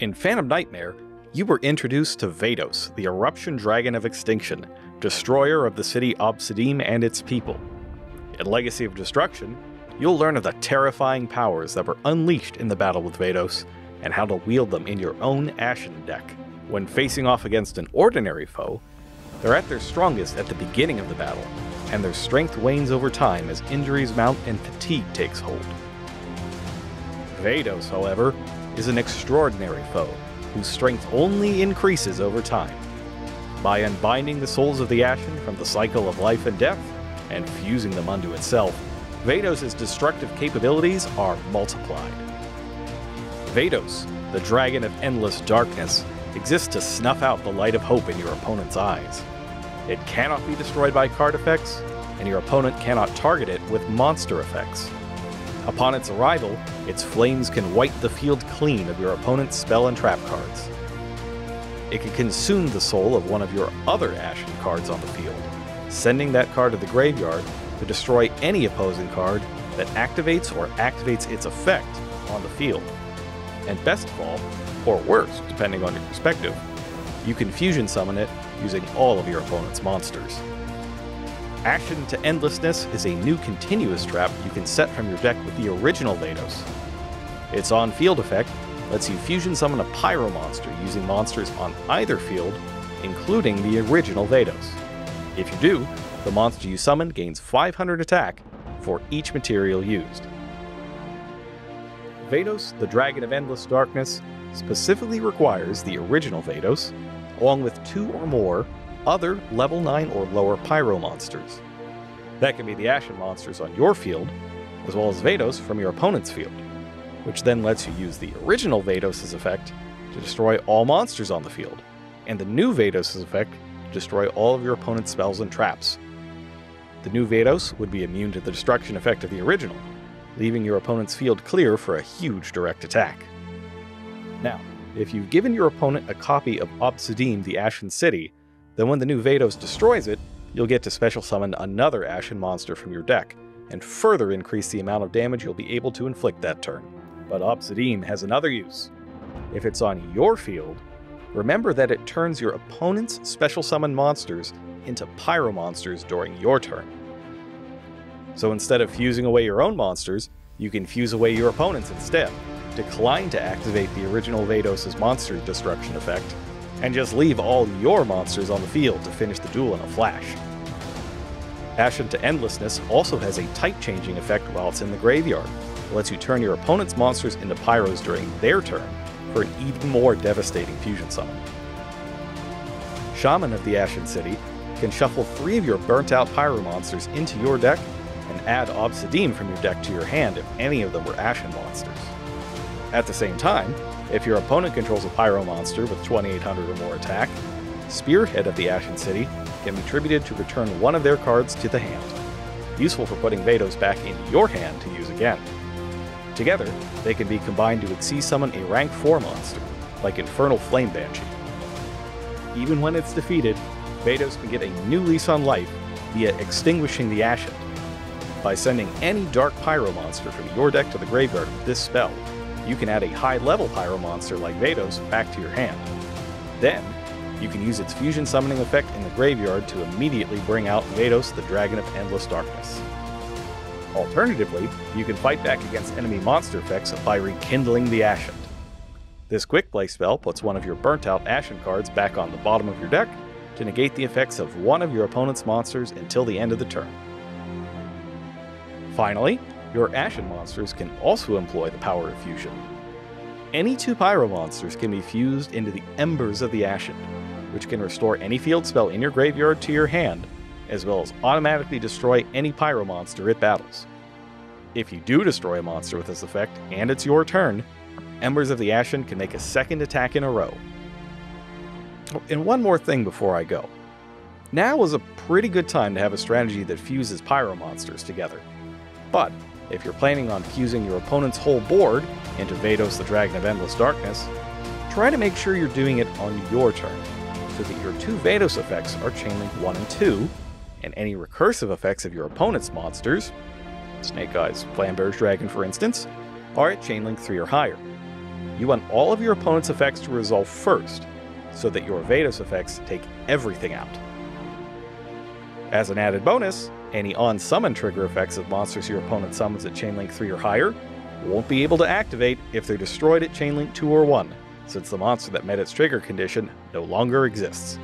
In Phantom Nightmare, you were introduced to Vados, the Eruption Dragon of Extinction, destroyer of the city Obsidian and its people. In Legacy of Destruction, you'll learn of the terrifying powers that were unleashed in the battle with Vados, and how to wield them in your own Ashened deck. When facing off against an ordinary foe, they're at their strongest at the beginning of the battle, and their strength wanes over time as injuries mount and fatigue takes hold. Vados, however, is an extraordinary foe, whose strength only increases over time. By unbinding the souls of the Ashen from the cycle of life and death, and fusing them unto itself, Vados' destructive capabilities are multiplied. Vados, the Dragon of Endless Darkness, exists to snuff out the light of hope in your opponent's eyes. It cannot be destroyed by card effects, and your opponent cannot target it with monster effects. Upon its arrival, its flames can wipe the field clean of your opponent's spell and trap cards. It can consume the soul of one of your other Ashen cards on the field, sending that card to the graveyard to destroy any opposing card that activates or activates its effect on the field. And best of all, or worse, depending on your perspective, you can fusion summon it using all of your opponent's monsters. Ashened to Endlessness is a new continuous trap you can set from your deck with the original Vados. Its on-field effect lets you fusion summon a Pyro monster using monsters on either field, including the original Vados. If you do, the monster you summon gains 500 attack for each material used. Vados, the Dragon of Endless Darkness, specifically requires the original Vados, along with 2 or more other level 9 or lower Pyro monsters. That can be the Ashen monsters on your field, as well as Vados from your opponent's field, which then lets you use the original Vados' effect to destroy all monsters on the field, and the new Vados' effect to destroy all of your opponent's spells and traps. The new Vados would be immune to the destruction effect of the original, leaving your opponent's field clear for a huge direct attack. Now, if you've given your opponent a copy of Obsidian the Ashen City, then when the new Vados destroys it, you'll get to special summon another Ashen monster from your deck, and further increase the amount of damage you'll be able to inflict that turn. But Obsidian has another use. If it's on your field, remember that it turns your opponent's special summon monsters into Pyro monsters during your turn. So instead of fusing away your own monsters, you can fuse away your opponent's instead, decline to activate the original Vados' monster destruction effect, and just leave all your monsters on the field to finish the duel in a flash. Ashened to Endlessness also has a type changing effect while it's in the graveyard. It lets you turn your opponent's monsters into Pyros during their turn for an even more devastating fusion summon. Shaman of the Ashen City can shuffle 3 of your burnt out Pyro monsters into your deck and add Obsidian from your deck to your hand if any of them were Ashen monsters. At the same time, if your opponent controls a Pyro monster with 2800 or more attack, Spearhead of the Ashen City can be attributed to return one of their cards to the hand, useful for putting Vados back into your hand to use again. Together, they can be combined to Xyz summon a rank 4 monster, like Infernal Flame Banshee. Even when it's defeated, Vados can get a new lease on life via extinguishing the Ashened. By sending any Dark Pyro monster from your deck to the graveyard with this spell, you can add a high-level Pyro monster like Vados back to your hand. Then, you can use its fusion summoning effect in the graveyard to immediately bring out Vados, the Dragon of Endless Darkness. Alternatively, you can fight back against enemy monster effects by rekindling the Ashened. This quick play spell puts one of your burnt-out Ashen cards back on the bottom of your deck to negate the effects of one of your opponent's monsters until the end of the turn. Finally, your Ashen monsters can also employ the power of fusion. Any 2 Pyro monsters can be fused into the Embers of the Ashen, which can restore any field spell in your graveyard to your hand, as well as automatically destroy any Pyro monster it battles. If you do destroy a monster with this effect, and it's your turn, Embers of the Ashen can make a second attack in a row. And one more thing before I go. Now is a pretty good time to have a strategy that fuses Pyro monsters together. But if you're planning on fusing your opponent's whole board into Vados, the Dragon of Endless Darkness, try to make sure you're doing it on your turn, so that your 2 Vados effects are Chainlink 1 and 2, and any recursive effects of your opponent's monsters, Snake Eyes, Flamberge Dragon for instance, are at Chainlink 3 or higher. You want all of your opponent's effects to resolve first, so that your Vados effects take everything out. As an added bonus, any on-summon trigger effects of monsters your opponent summons at Chainlink 3 or higher won't be able to activate if they're destroyed at Chainlink 2 or 1, since the monster that met its trigger condition no longer exists.